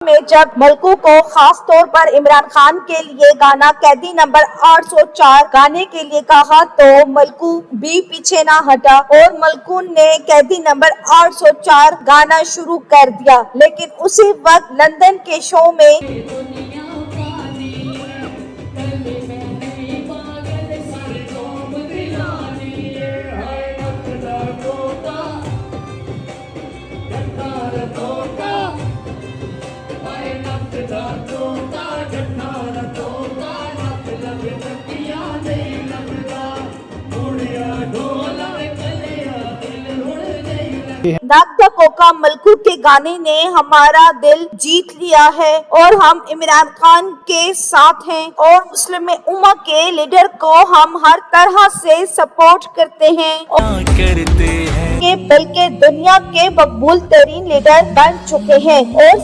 में जब मलकू को खास तौर पर इमरान खान के लिए गाना कैदी नंबर 804 गाने के लिए कहा तो मलकू भी पीछे ना हटा और मलकू ने कैदी नंबर 804 गाना शुरू कर दिया। लेकिन उसी वक्त लंदन के शो में नाक दा कोका मलकू के गाने ने हमारा दिल जीत लिया है और हम इमरान खान के साथ हैं और मुस्लिम उम्मा के लीडर को हम हर तरह से सपोर्ट करते हैं बल्कि दुनिया के मकबूल तरीन लीडर बन चुके हैं और